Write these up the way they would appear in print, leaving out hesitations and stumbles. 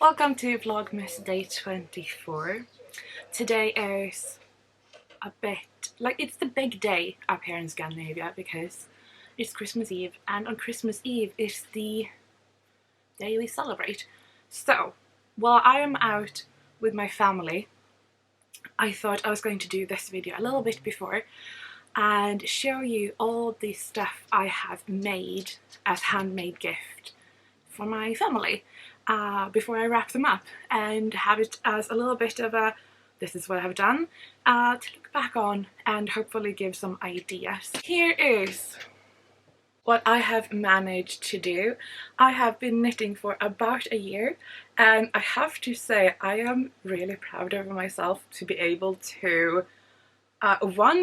Welcome to Vlogmas day 24. Today is a bit like it's the big day up here in Scandinavia because it's Christmas Eve, and on Christmas Eve is the day we celebrate. So while I am out with my family, I thought I was going to do this video a little bit before and show you all the stuff I have made as handmade gift for my family before I wrap them up, and have it as a little bit of a this is what I've done to look back on and hopefully give some ideas. Here is what I have managed to do. I have been knitting for about a year, and I have to say I am really proud of myself to be able to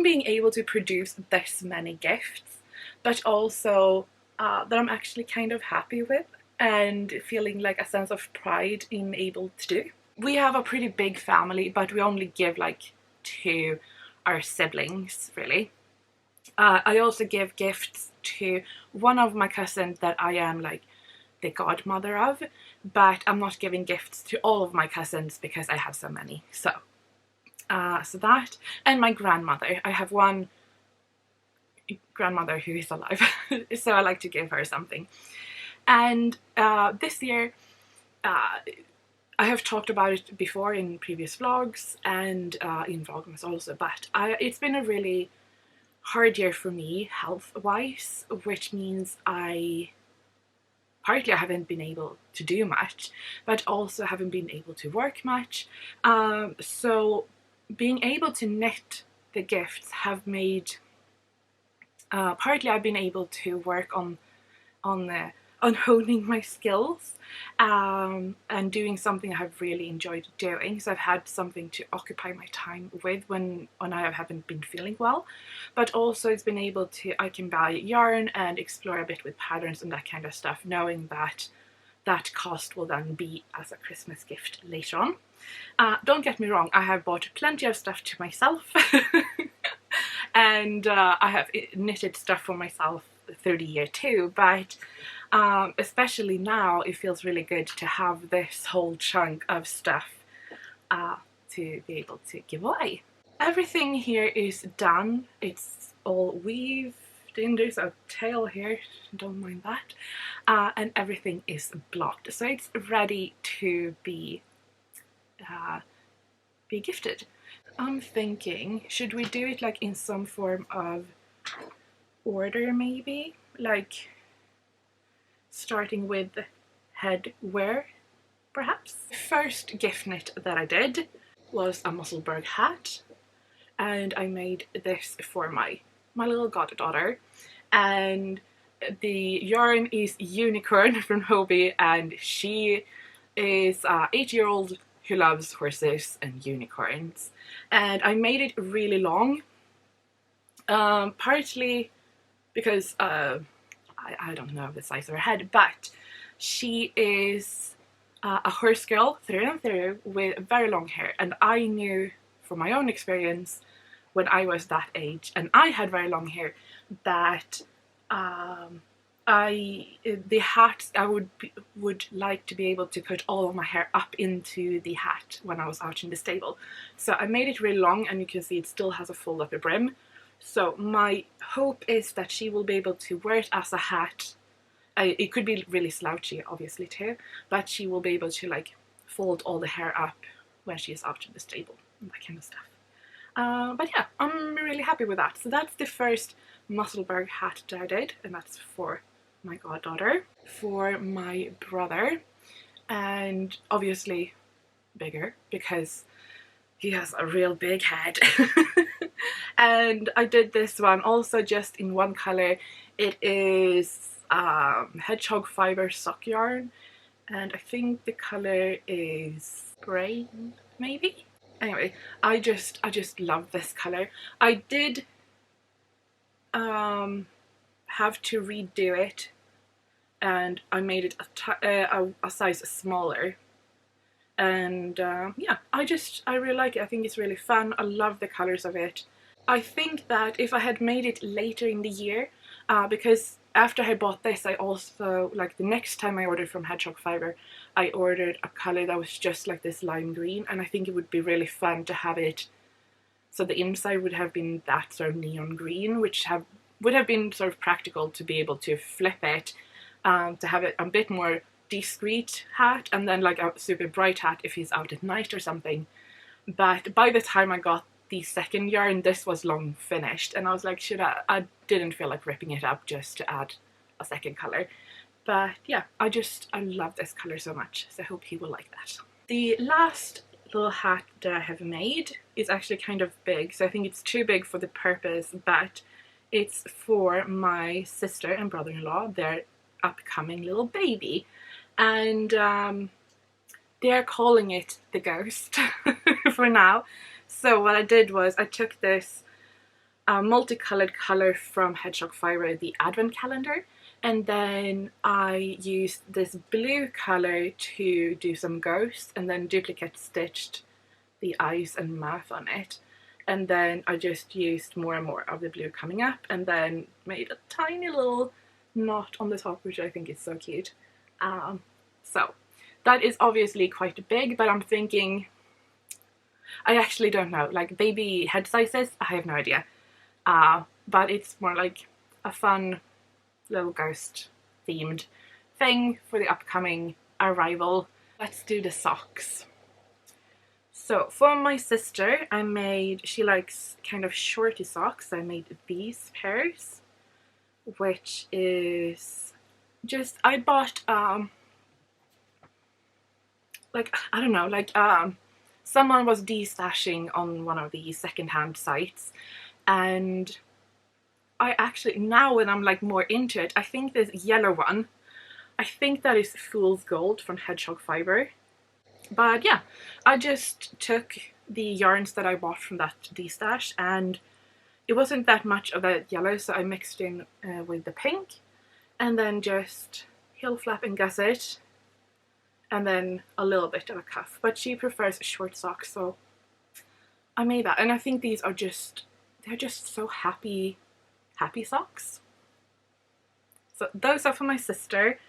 being able to produce this many gifts, but also that I'm actually kind of happy with and feeling like a sense of pride in able to do. We have a pretty big family, but we only give like to our siblings really. I also give gifts to one of my cousins that I am like the godmother of, but I'm not giving gifts to all of my cousins because I have so many. So that, and my grandmother. I have one grandmother who is alive, so I like to give her something. And this year, I have talked about it before in previous vlogs and in Vlogmas also, but it's been a really hard year for me health-wise, which means partly I haven't been able to do much, but also haven't been able to work much. So being able to knit the gifts have made partly I've been able to work on honing my skills and doing something I have really enjoyed doing. So I've had something to occupy my time with when I haven't been feeling well, but also it's been able to, I can buy yarn and explore a bit with patterns and that kind of stuff, knowing that that cost will then be as a Christmas gift later on. Don't get me wrong, I have bought plenty of stuff to myself and I have knitted stuff for myself through the year too, but especially now it feels really good to have this whole chunk of stuff to be able to give away. Everything here is done. It's all weaved in. There's a tail here, don't mind that, and everything is blocked, so it's ready to be gifted. I'm thinking, should we do it like in some form of order, maybe? Like starting with headwear, perhaps? First gift knit that I did was a Musselburgh hat, and I made this for my little goddaughter, and the yarn is Unicorn from Hobie, and she is an 8-year-old who loves horses and unicorns, and I made it really long, partly because I don't know the size of her head, but she is a horse girl through and through with very long hair, and I knew from my own experience when I was that age and I had very long hair that the hat I would like to be able to put all of my hair up into the hat when I was out in the stable. So I made it really long, and you can see it still has a fold up the brim. So my hope is that she will be able to wear it as a hat. It could be really slouchy obviously too, but she will be able to like fold all the hair up when she is out in the stable and that kind of stuff. But yeah, I'm really happy with that. So that's the first Musselburgh hat that I did, and that's for my goddaughter. For my brother, and obviously bigger because he has a real big head. And I did this one also just in one color. It is hedgehog fiber sock yarn, and I think the color is grey, maybe? Anyway, I just love this color. I did have to redo it, and I made it a size smaller. And yeah, I really like it. I think it's really fun. I love the colors of it. I think that if I had made it later in the year, because after I bought this, I also, like the next time I ordered from Hedgehog Fiber, I ordered a colour that was just like this lime green, and I think it would be really fun to have it, so the inside would have been that sort of neon green, which would have been sort of practical to be able to flip it, to have it a bit more discreet hat, and then like a super bright hat if he's out at night or something. But by the time I got the second yarn, this was long finished, and I was like, I didn't feel like ripping it up just to add a second colour. But yeah, I love this colour so much, so I hope he will like that. The last little hat that I have made is actually kind of big, so I think it's too big for the purpose, but it's for my sister and brother-in-law, their upcoming little baby, and they're calling it the ghost for now. So what I did was I took this multicolored colour from Hedgehog Fiber, the advent calendar, and then I used this blue colour to do some ghosts, and then duplicate stitched the eyes and mouth on it. And then I just used more and more of the blue coming up, and then made a tiny little knot on the top, which I think is so cute. So that is obviously quite big, but I'm thinking, I actually don't know, like baby head sizes, I have no idea. But it's more like a fun little ghost themed thing for the upcoming arrival. Let's do the socks. So for my sister, she likes kind of shorty socks. I made these pairs, which is just, I bought like, I don't know, like someone was de-stashing on one of the secondhand sites, and I actually, now when I'm like more into it, I think this yellow one, I think that is Fool's Gold from Hedgehog Fiber. But yeah, I just took the yarns that I bought from that de-stash, and it wasn't that much of that yellow, so I mixed in with the pink, and then just heel flap and gusset, and then a little bit of a cuff. But she prefers short socks, so I made that, and I think these are they're just so happy socks. So those are for my sister,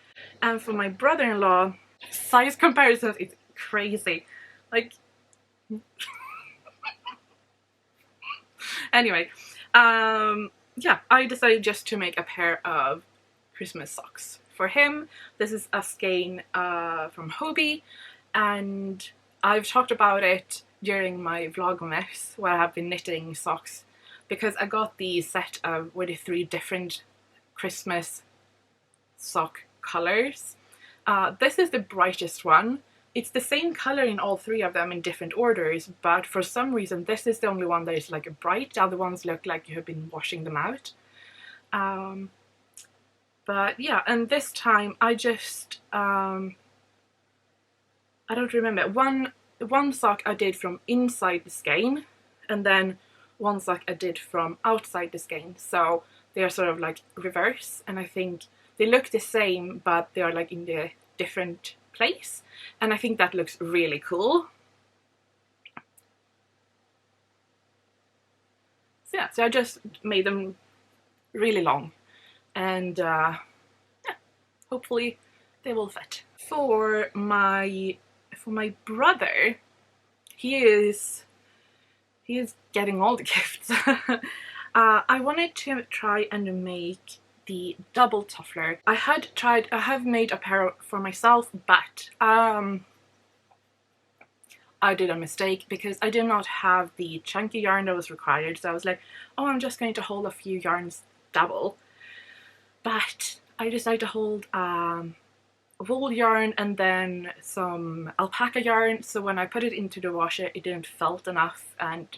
and for my brother-in-law, size comparisons is crazy. Like, anyway, yeah, I decided just to make a pair of Christmas socks for him. This is a skein from Hobie, and I've talked about it during my Vlogmas where I've been knitting socks, because I got the set of with the 3 different Christmas sock colours. This is the brightest one. It's the same colour in all 3 of them in different orders, but for some reason this is the only one that is like bright. The other ones look like you have been washing them out. But yeah, and this time I just, I don't remember. One sock I did from inside the skein, and then one sock I did from outside the skein. So they are sort of like reverse, and I think they look the same, but they are like in the different place, and I think that looks really cool. So yeah, so I just made them really long, and yeah, hopefully they will fit. For my brother, he is getting all the gifts. I wanted to try and make the double tuffler. I have made a pair for myself, but I did a mistake because I did not have the chunky yarn that was required. So I was like, oh, I'm just going to hold a few yarns double. But I decided to hold wool yarn and then some alpaca yarn. So when I put it into the washer, it didn't felt enough, and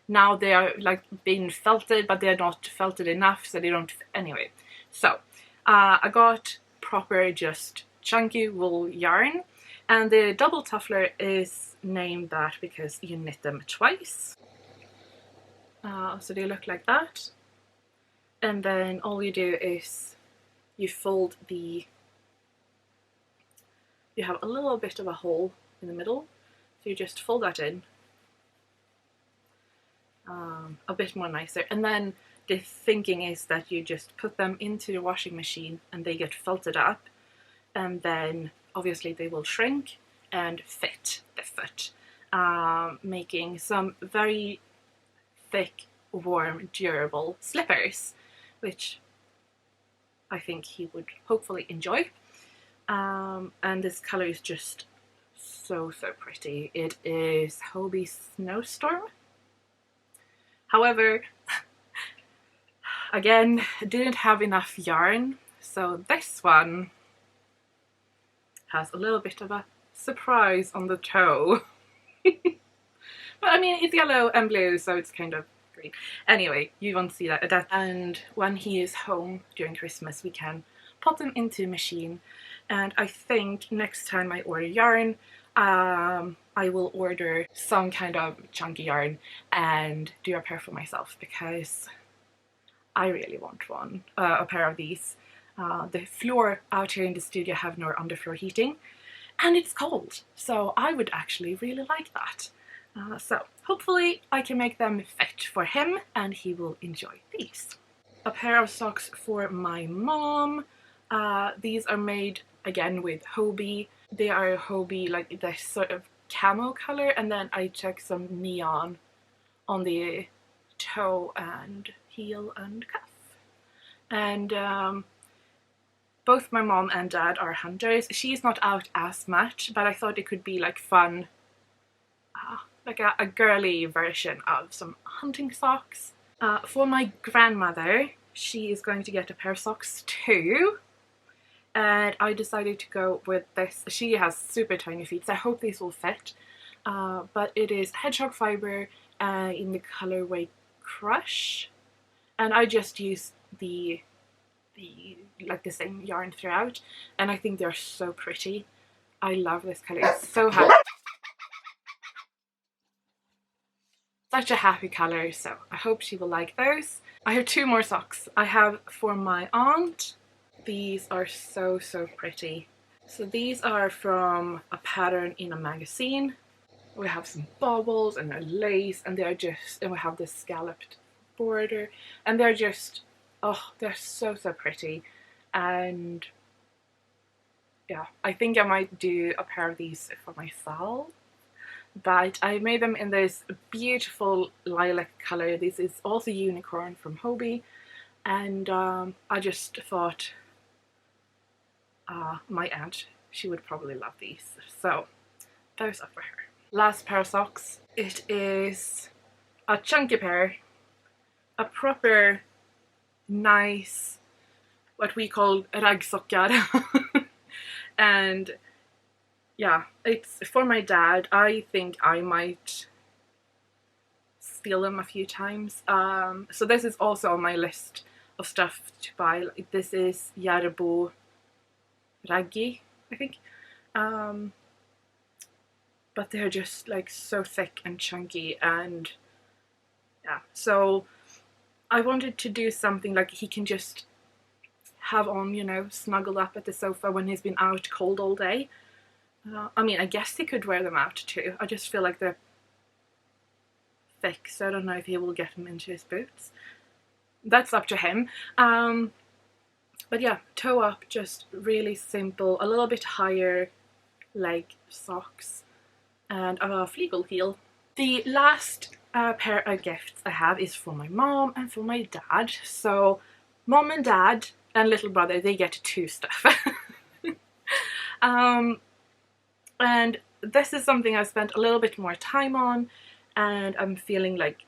now they are like being felted, but they're not felted enough, so they don't, anyway. So I got proper just chunky wool yarn, and the double tuffler is named that because you knit them twice. So they look like that, and then all you do is you fold you have a little bit of a hole in the middle, so you just fold that in a bit more nicer, and then the thinking is that you just put them into the washing machine and they get felted up, and then obviously they will shrink and fit the foot, making some very thick, warm, durable slippers, which I think he would hopefully enjoy. And this colour is just so pretty. It is Hobie Snowstorm. However, again, didn't have enough yarn, so this one has a little bit of a surprise on the toe. But I mean, it's yellow and blue, so it's kind of green. Anyway, you won't see that. And when he is home during Christmas, we can pop them into a machine. And I think next time I order yarn, I will order some kind of chunky yarn and do a pair for myself, because I really want one, a pair of these. The floor out here in the studio have no underfloor heating, and it's cold, so I would actually really like that. So hopefully I can make them fit for him and he will enjoy these. A pair of socks for my mom. These are made again with Hobie. They are Hobie, like this sort of camo color, and then I took some neon on the toe and heel and cuff. And both my mom and dad are hunters. She's not out as much, but I thought it could be like fun, like a girly version of some hunting socks. For my grandmother, she is going to get a pair of socks too. And I decided to go with this. She has super tiny feet, so I hope these will fit. But it is hedgehog fiber in the colorway Crush. And I just used the same yarn throughout. And I think they're so pretty. I love this color. It's so happy. Such a happy color, so I hope she will like those. I have two more socks. I have for my aunt. These are so pretty. So these are from a pattern in a magazine. We have some baubles and a lace, and they're just, and we have this scalloped border, and they're just, oh, they're so pretty. And yeah, I think I might do a pair of these for myself. But I made them in this beautiful lilac color. This is also Unicorn from Hobie, and I just thought my aunt, she would probably love these, so those are for her. Last pair of socks. It is a chunky pair, a proper nice, what we call raggsockar. And yeah, it's for my dad. I think I might steal them a few times. So this is also on my list of stuff to buy. This is Järbo Raggi, I think. But they're just like so thick and chunky, and yeah. So I wanted to do something like he can just have on, you know, snuggled up at the sofa when he's been out cold all day. I mean, I guess he could wear them out too. I just feel like they're thick, so I don't know if he will get them into his boots. That's up to him. But yeah, toe up, just really simple, a little bit higher leg socks, and a Fliegel heel. The last pair of gifts I have is for my mom and for my dad. So mom and dad and little brother, they get two stuff. And this is something I spent a little bit more time on, and I'm feeling like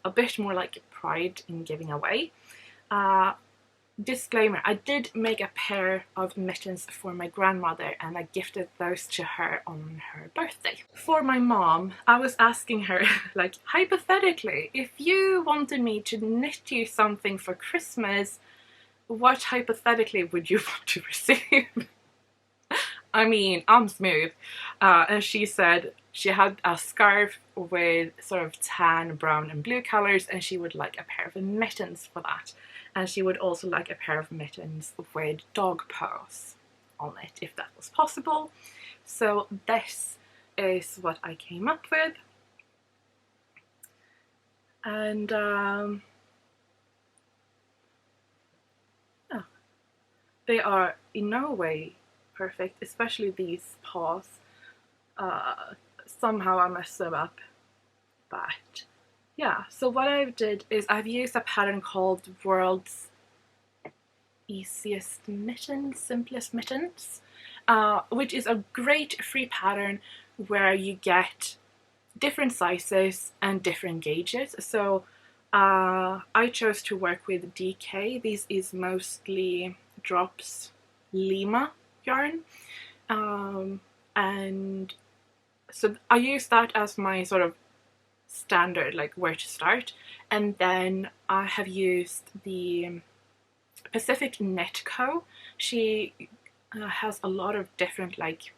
a bit more like pride in giving away. Disclaimer, I did make a pair of mittens for my grandmother, and I gifted those to her on her birthday. For my mom, I was asking her, like, hypothetically, if you wanted me to knit you something for Christmas, what hypothetically would you want to receive? I mean, I'm smooth. And she said she had a scarf with sort of tan, brown and blue colours, and she would like a pair of mittens for that. And she would also like a pair of mittens with dog paws on it, if that was possible. So this is what I came up with. And yeah, they are in no way perfect, especially these paws. Somehow I messed them up, but yeah. So what I did is I've used a pattern called World's Easiest Mittens, Simplest Mittens, which is a great free pattern where you get different sizes and different gauges. So I chose to work with DK. This is mostly Drops Lima yarn, and so I use that as my sort of standard, like where to start. And then I have used the Pacific Knit Co. She has a lot of different, like,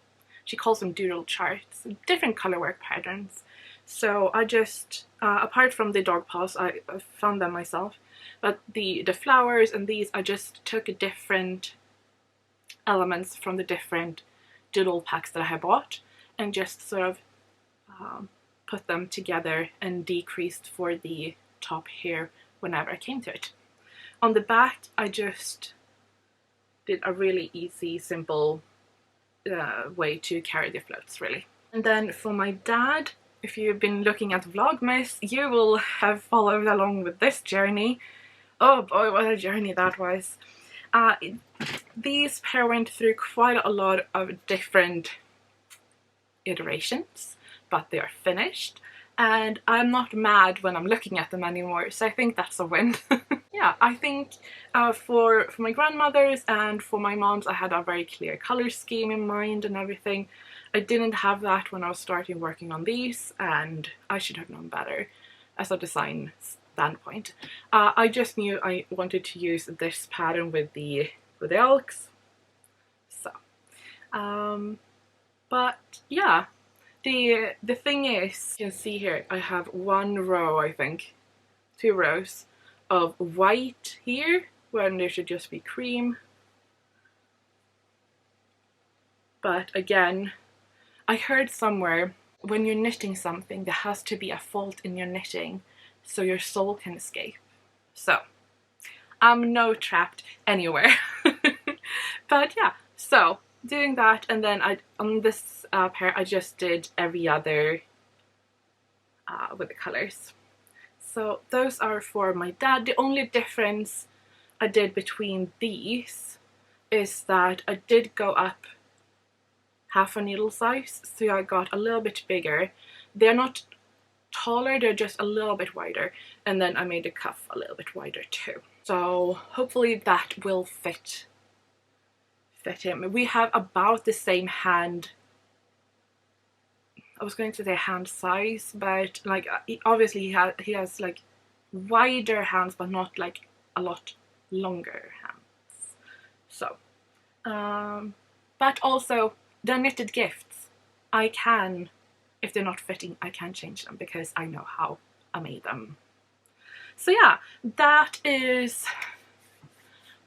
she calls them doodle charts, different colorwork patterns. So I just, apart from the dog paws, I found them myself, but the flowers and these, I just took different elements from the different doodle packs that I had bought and just sort of put them together and decreased for the top here whenever I came to it. On the back, I just did a really easy, simple way to carry the floats, really. And then for my dad, if you've been looking at Vlogmas, you will have followed along with this journey. Oh boy, what a journey that was. These pair went through quite a lot of different iterations, but they are finished, and I'm not mad when I'm looking at them anymore, so I think that's a win. Yeah, I think for my grandmothers and for my moms, I had a very clear color scheme in mind and everything. I didn't have that when I was starting working on these, and I should have known better as a design standpoint. I just knew I wanted to use this pattern with the elks. So, but yeah, the thing is, you can see here, I have one row, I think, 2 rows of white here, when there should just be cream. But again, I heard somewhere, when you're knitting something, there has to be a fault in your knitting so your soul can escape. So, I'm no trapped anywhere. But yeah, so doing that, and then on this pair I just did every other with the colors. So those are for my dad. The only difference I did between these is that I did go up half a needle size, so I got a little bit bigger. They're not taller, they're just a little bit wider, and then I made the cuff a little bit wider too. So hopefully that will fit him. We have about the same hand, I was going to say hand size, but like obviously he has like wider hands, but not like a lot longer hands. So, but also they're knitted gifts. I can, if they're not fitting, I can change them because I know how I made them. So yeah, that is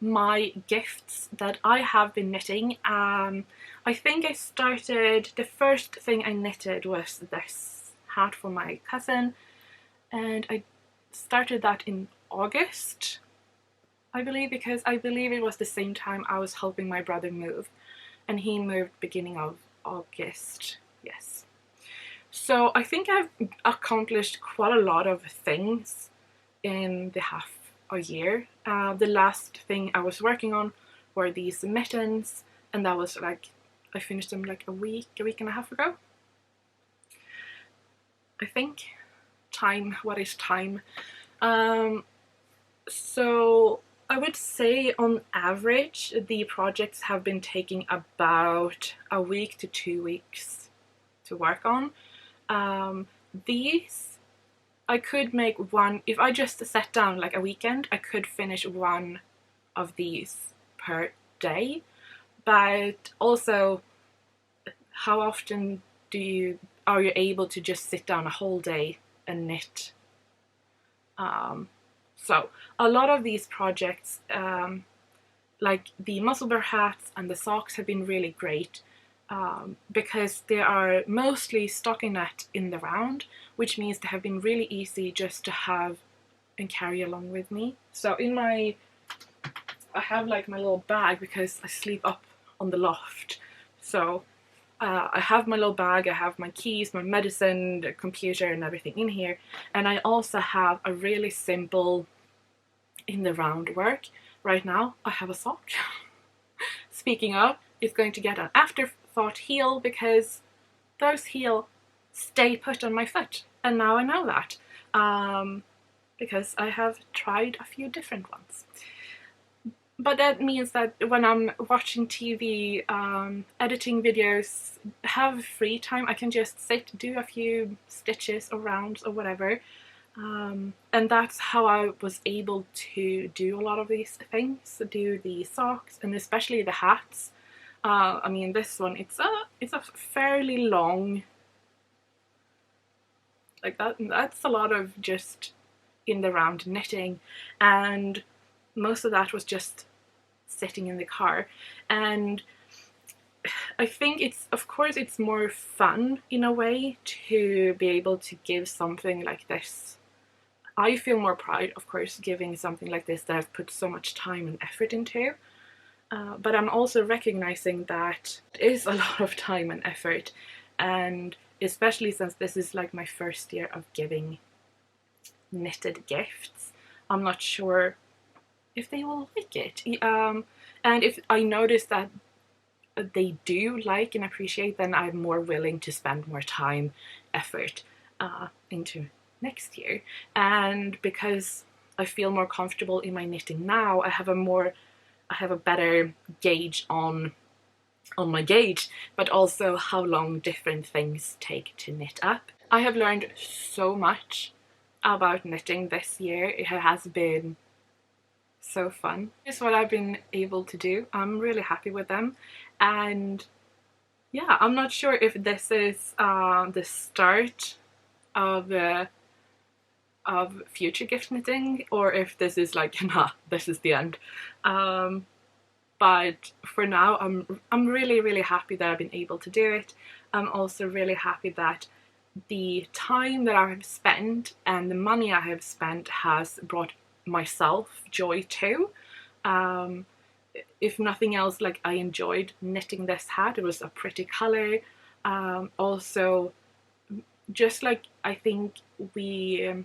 my gifts that I have been knitting. I think I started, the first thing I knitted was this hat for my cousin, and I started that in August, I believe, because I believe it was the same time I was helping my brother move, and he moved beginning of August, yes. So I think I've accomplished quite a lot of things in the half a year. The last thing I was working on were these mittens, and that was like, I finished them like a week and a half ago, I think. Time, what is time? So I would say on average the projects have been taking about a week to 2 weeks to work on. These I could make one, if I just sat down like a weekend, I could finish one of these per day. But also, how often are you able to just sit down a whole day and knit? So a lot of these projects, like the muscle bear hats and the socks, have been really great. Because they are mostly stockinette in the round, which means they have been really easy just to have and carry along with me. So in my, I have like my little bag because I sleep up on the loft. So I have my little bag, I have my keys, my medicine, the computer and everything in here, and I also have a really simple in the round work. Right now I have a sock. Speaking of, it's going to get an afterthought heel because those heels stay put on my foot, and now I know that because I have tried a few different ones. But that means that when I'm watching TV, editing videos, have free time, I can just sit, do a few stitches or rounds or whatever. And that's how I was able to do a lot of these things, do the socks and especially the hats. I mean, this one, it's a fairly long, like that's a lot of just in the round knitting, and most of that was just sitting in the car. And I think it's, of course, it's more fun in a way to be able to give something like this. I feel more pride, of course, giving something like this that I've put so much time and effort into. But I'm also recognizing that it is a lot of time and effort, and especially since this is like my first year of giving knitted gifts, I'm not sure if they will like it. And if I notice that they do like and appreciate, then I'm more willing to spend more time, effort into next year. And because I feel more comfortable in my knitting now, I have a better gauge on my gauge, but also how long different things take to knit up. I have learned so much about knitting this year. It has been so fun. It's what I've been able to do. I'm really happy with them, and yeah, I'm not sure if this is the start of future gift knitting, or if this is like, nah, this is the end. But for now, I'm really happy that I've been able to do it. I'm also really happy that the time that I have spent and the money I have spent has brought myself joy too. If nothing else, like, I enjoyed knitting this hat. It was a pretty color. Also, just like, I think we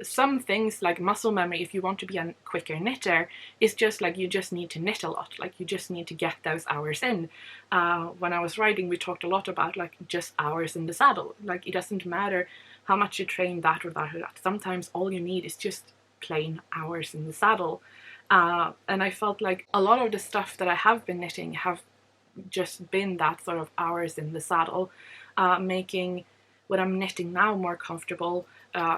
some things like muscle memory, if you want to be a quicker knitter, is just like you just need to knit a lot. Like, you just need to get those hours in. When I was riding, we talked a lot about like just hours in the saddle. Like, it doesn't matter how much you train that or that or that. Sometimes all you need is just plain hours in the saddle. And I felt like a lot of the stuff that I have been knitting have just been that sort of hours in the saddle, making what I'm knitting now more comfortable,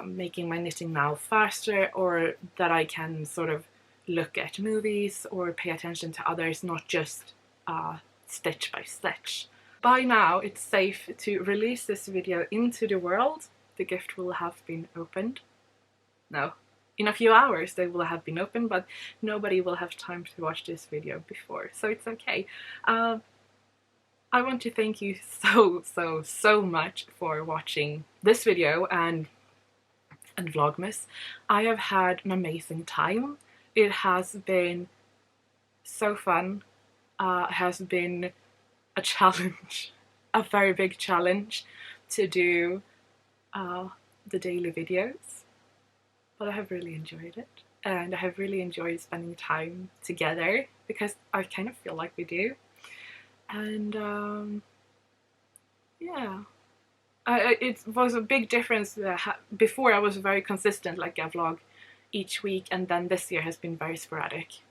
making my knitting now faster, or that I can sort of look at movies or pay attention to others, not just stitch by stitch. By now it's safe to release this video into the world. The gift will have been opened. No, in a few hours they will have been opened, but nobody will have time to watch this video before, so it's okay. I want to thank you so much for watching this video and Vlogmas. I have had an amazing time. It has been so fun. It has been a challenge, a very big challenge to do the daily videos, but I have really enjoyed it, and I have really enjoyed spending time together, because I kind of feel like we do. And yeah, it was a big difference. Before I was very consistent, like a vlog each week, and then this year has been very sporadic.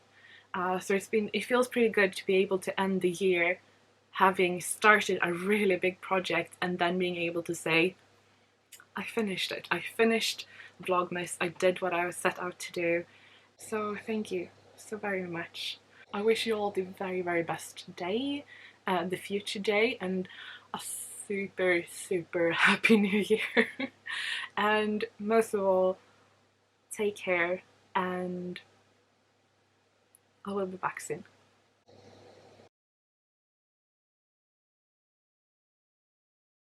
So it feels pretty good to be able to end the year having started a really big project and then being able to say, I finished it. I finished Vlogmas. I did what I was set out to do. So thank you so very much. I wish you all the very best day, the future day, and a super happy new year. And most of all, take care, and I will be back soon.